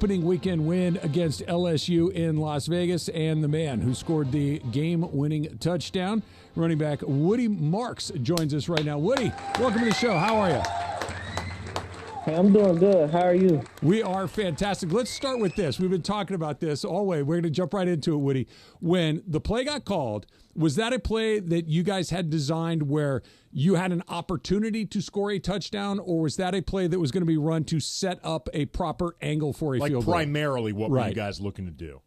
Opening weekend win against LSU in Las Vegas, and the man who scored the game-winning touchdown, running back Woody Marks, joins us right now. Woody, welcome to the show. How are you? Hey, I'm doing good. How are you? We are fantastic. Let's start with this. We've been talking about this all the way. We're going to jump right into it, Woody. When the play got called, was that a play that you guys had designed where you had an opportunity to score a touchdown, or was that a play that was going to be run to set up a proper angle for a field goal? Primarily, what were you guys looking to do?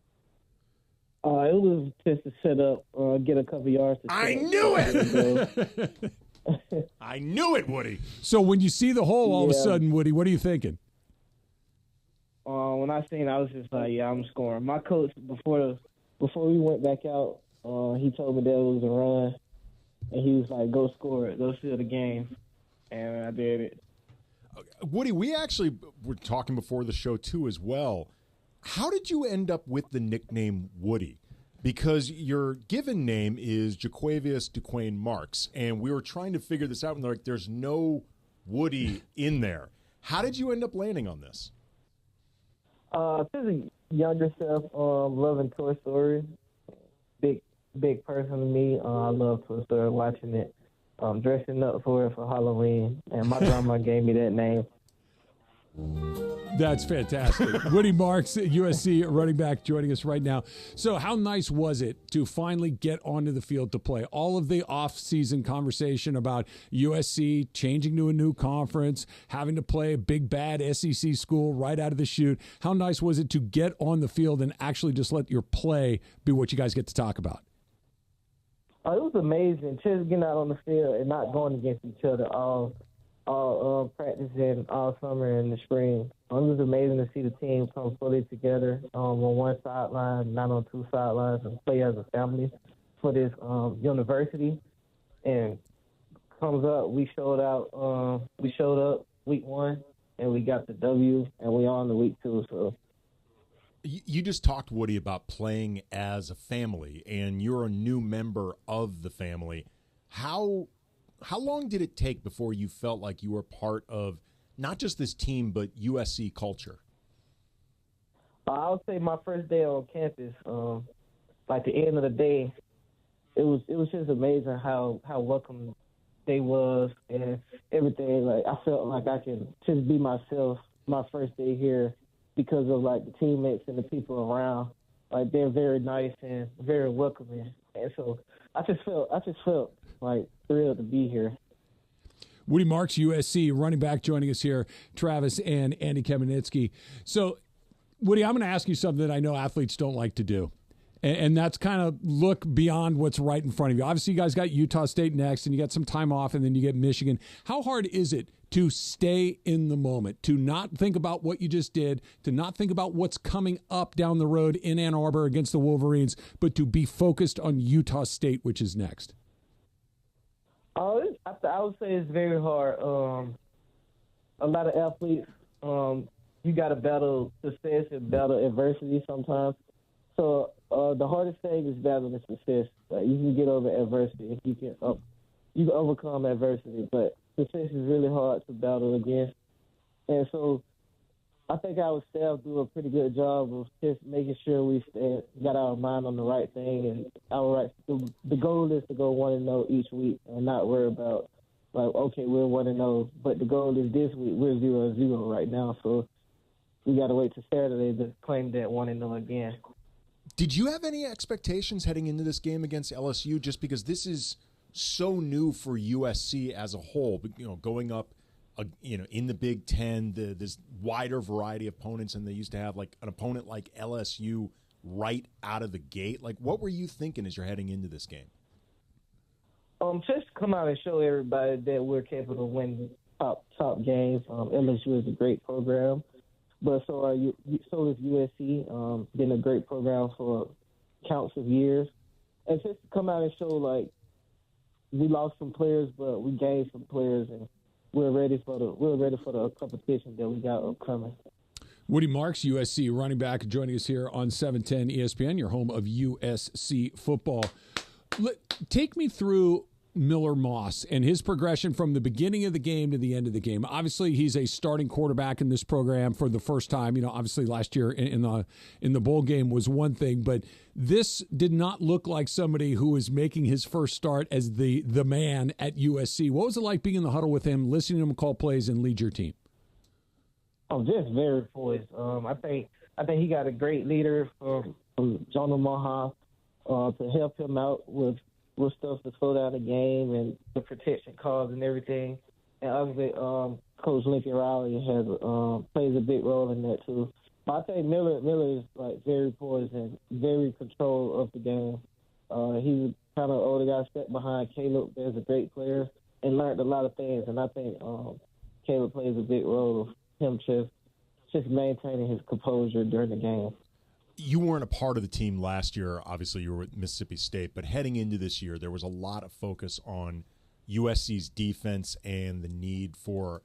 It was just to set up, get a couple yards. I knew it! I knew it, Woody. So when you see the hole all of a sudden, Woody, what are you thinking? When I seen it, I was just like, yeah, I'm scoring. My coach, before we went back out, he told me that it was a run, and he was like, go score it, go seal the game, and I did it. Woody, we actually were talking before the show, too, as well. How did you end up with the nickname Woody? Because your given name is Jaquavius DeQuain Marks, and we were trying to figure this out, and they're like, there's no Woody in there. How did you end up landing on this? Just a younger self, loving Toy Story. Big person to me. I love Toy Story, watching it, dressing up for it for Halloween, and my grandma gave me that name. That's fantastic. Woody Marks, USC running back, joining us right now. So how nice was it to finally get onto the field to play? All of the off-season conversation about USC changing to a new conference, having to play a big, bad SEC school right out of the chute. How nice was it to get on the field and actually just let your play be what you guys get to talk about? It was amazing, just getting out on the field and not going against each other all practicing all summer and the spring. It was amazing to see the team come fully together on one sideline, not on two sidelines, and play as a family for this university. And comes up, we showed up week one, and we got the W, and we on the week two. So you just talked, Woody, about playing as a family, and you're a new member of the family. How long did it take before you felt like you were part of not just this team, but USC culture? I would say my first day on campus, like the end of the day, it was just amazing how welcome they was and everything. Like I felt like I can just be myself my first day here because of like the teammates and the people around. Like they're very nice and very welcoming, and so I just felt like thrilled to be here. Woody Marks, USC running back, joining us here. Travis and Andy Kamenetzky. So, Woody, I'm going to ask you something that I know athletes don't like to do, and that's kind of look beyond what's right in front of you. Obviously, you guys got Utah State next, and you got some time off, and then you get Michigan. How hard is it to stay in the moment, to not think about what you just did, to not think about what's coming up down the road in Ann Arbor against the Wolverines, but to be focused on Utah State, which is next? I would say it's very hard. A lot of athletes, you got to battle success and battle adversity sometimes. So the hardest thing is battling success. Like, you can get over adversity if you can overcome adversity, but success is really hard to battle against. And so I think our staff do a pretty good job of just making sure we got our mind on the right thing. And the goal is to go 1-0 each week and not worry about, like, okay, we're 1-0, but the goal is this week we're 0-0 right now. So we got to wait till Saturday to claim that 1-0 again. Did you have any expectations heading into this game against LSU, just because this is so new for USC as a whole, going up, in the Big Ten, this wider variety of opponents, and they used to have like an opponent like LSU right out of the gate. Like, what were you thinking as you're heading into this game? Just come out and show everybody that we're capable of winning top games. LSU is a great program, but so is USC. Been a great program for counts of years, and just come out and show like we lost some players, but we gained some players, and we're ready for the competition that we got upcoming. Woody Marks, USC running back, joining us here on 710 ESPN, your home of USC football. Take me through Miller Moss and his progression from the beginning of the game to the end of the game. Obviously, he's a starting quarterback in this program for the first time. Obviously last year in the bowl game was one thing, but this did not look like somebody who was making his first start as the man at USC. What was it like being in the huddle with him, listening to him call plays and lead your team? Oh, just very poised. I think he got a great leader from John Omaha to help him out with stuff to slow down the game and the protection calls and everything. And obviously, Coach Lincoln Riley has plays a big role in that too. But I think Miller is like very poised and very control of the game. He's kind of older guy, stepped behind Caleb as a great player and learned a lot of things. And I think Caleb plays a big role of him just maintaining his composure during the game. You weren't a part of the team last year. Obviously, you were with Mississippi State. But heading into this year, there was a lot of focus on USC's defense and the need for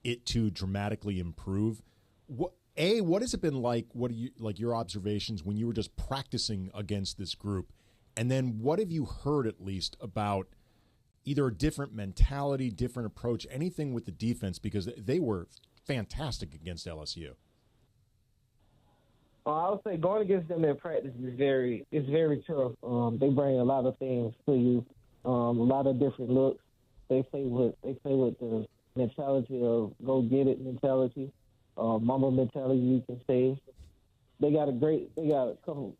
it to dramatically improve. What has it been like? What are your observations when you were just practicing against this group? And then what have you heard at least about either a different mentality, different approach, anything with the defense? Because they were fantastic against LSU. I would say going against them in practice is very tough. They bring a lot of things to you, a lot of different looks. They play with the mentality of go get it mentality, mama mentality, you can say. They got a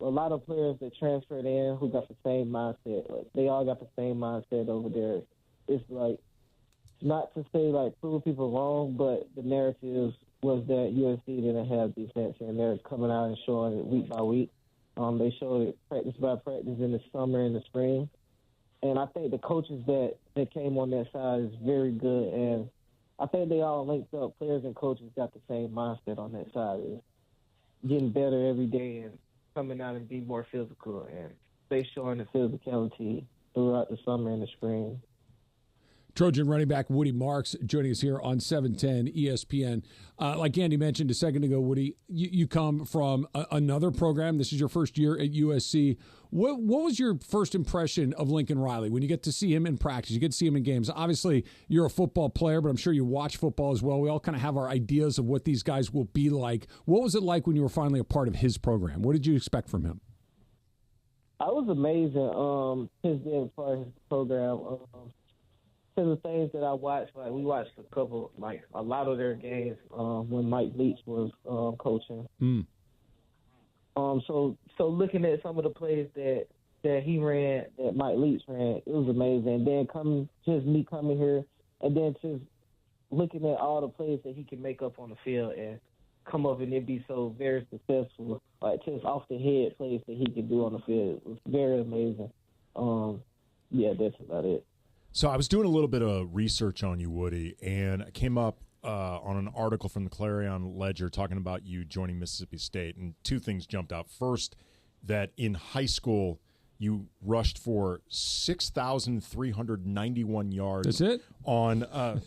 lot of players that transferred in who got the same mindset. Like, they all got the same mindset over there. It's like, not to say like prove people wrong, but the narrative was that USC didn't have defense, and they're coming out and showing it week by week. They showed it practice by practice in the summer and the spring. And I think the coaches that came on that side is very good, and I think they all linked up. Players and coaches got the same mindset on that side. It's getting better every day and coming out and be more physical, and they showing the physicality throughout the summer and the spring. Trojan running back Woody Marks joining us here on 710 ESPN. Like Andy mentioned a second ago, Woody, you come from another program. This is your first year at USC. What was your first impression of Lincoln Riley when you get to see him in practice? You get to see him in games. Obviously, you're a football player, but I'm sure you watch football as well. We all kind of have our ideas of what these guys will be like. What was it like when you were finally a part of his program? What did you expect from him? I was amazing. His being part of his program. To the things that I watched, like we watched a lot of their games when Mike Leach was coaching. So looking at some of the plays that he ran, that Mike Leach ran, it was amazing. And then me coming here, and then just looking at all the plays that he can make up on the field and come up and it be so very successful, like just off the head plays that he can do on the field. It was very amazing. Yeah, that's about it. So I was doing a little bit of research on you, Woody, and I came up on an article from the Clarion Ledger talking about you joining Mississippi State, and two things jumped out. First, that in high school you rushed for 6,391 yards. That's it? On a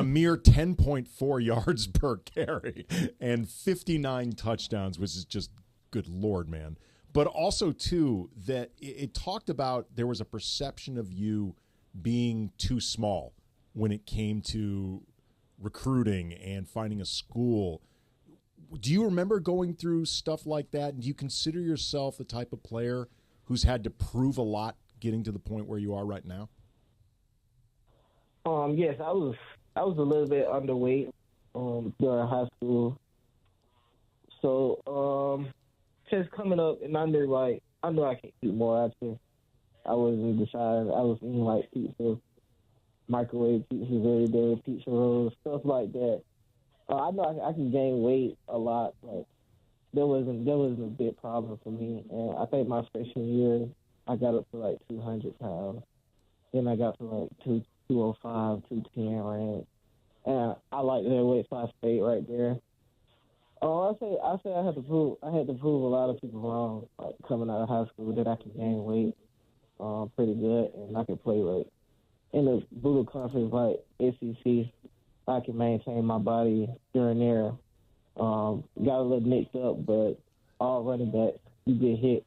mere 10.4 yards per carry and 59 touchdowns, which is just good Lord, man. But also, too, that it talked about there was a perception of you being too small when it came to recruiting and finding a school. Do you remember going through stuff like that? And do you consider yourself the type of player who's had to prove a lot getting to the point where you are right now? Yes, I was a little bit underweight during high school. So just coming up, and I knew I could eat more. I wasn't deciding. I was eating like pizza, microwave pizzas every day, pizza rolls, stuff like that. I know I can gain weight a lot. Like there wasn't a big problem for me. And I think my freshman year, I got up to like 200 pounds. Then I got to like 205, 210 range. And I like that weight, so I stayed right there. I say I had to prove a lot of people wrong, like coming out of high school, that I can gain weight pretty good, and I can play like in the brutal conference like SEC. I can maintain my body during there. Got a little mixed up, but all running backs, you get hit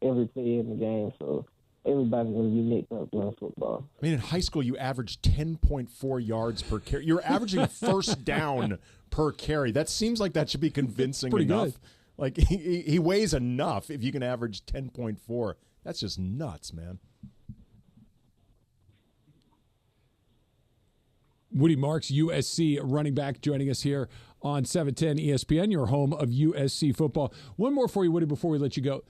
every play in the game, so everybody's going to be mixed up doing football. I mean, in high school, you averaged 10.4 yards per carry. You're averaging first down per carry. That seems like that should be convincing Pretty enough. good. Like, he weighs enough if you can average 10.4. That's just nuts, man. Woody Marks, USC running back, joining us here on 710 ESPN, your home of USC football. One more for you, Woody, before we let you go.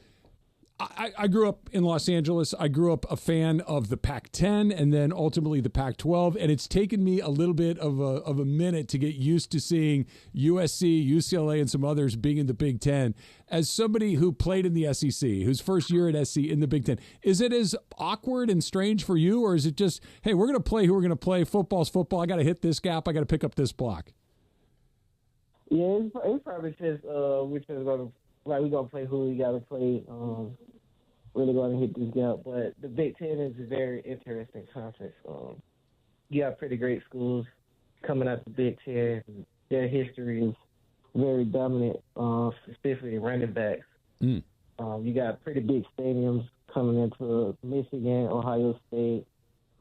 I grew up in Los Angeles. I grew up a fan of the Pac-10 and then ultimately the Pac-12, and it's taken me a little bit of a minute to get used to seeing USC, UCLA, and some others being in the Big Ten. As somebody who played in the SEC, whose first year at SC in the Big Ten, is it as awkward and strange for you, or is it just, hey, we're going to play who we're going to play, football's football, I got to hit this gap, I got to pick up this block? Yeah, it's probably just we're just going to, like, we're going to play who we got to play. Really going to hit this gap. But the Big Ten is a very interesting conference. You got pretty great schools coming out the Big Ten. Their history is very dominant, especially running backs. You got pretty big stadiums coming into Michigan, Ohio State,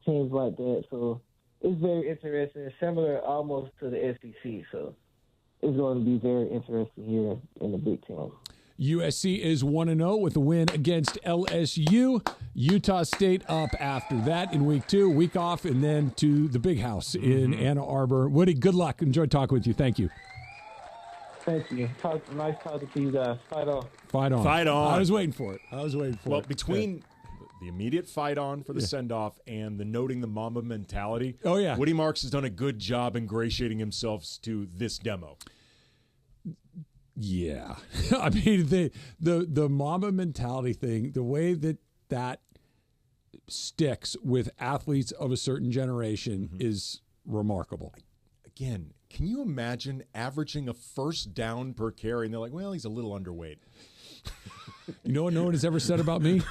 teams like that. So it's very interesting, similar almost to the SEC. So it's going to be very interesting here in the Big Ten. USC is 1-0 with a win against LSU. Utah State up after that in week 2, week off, and then to the big house in Ann Arbor. Woody, good luck. Enjoyed talking with you. Thank you. Thank you. Nice talking to you guys. Fight on. Fight on. Fight on. I was waiting for it. Well, between the immediate fight on for the send-off and the noting the Mamba mentality, Woody Marks has done a good job ingratiating himself to this demo. Yeah. I mean, the Mamba mentality thing, the way that sticks with athletes of a certain generation is remarkable. Again, can you imagine averaging a first down per carry? And they're like, well, he's a little underweight. You know what no one has ever said about me?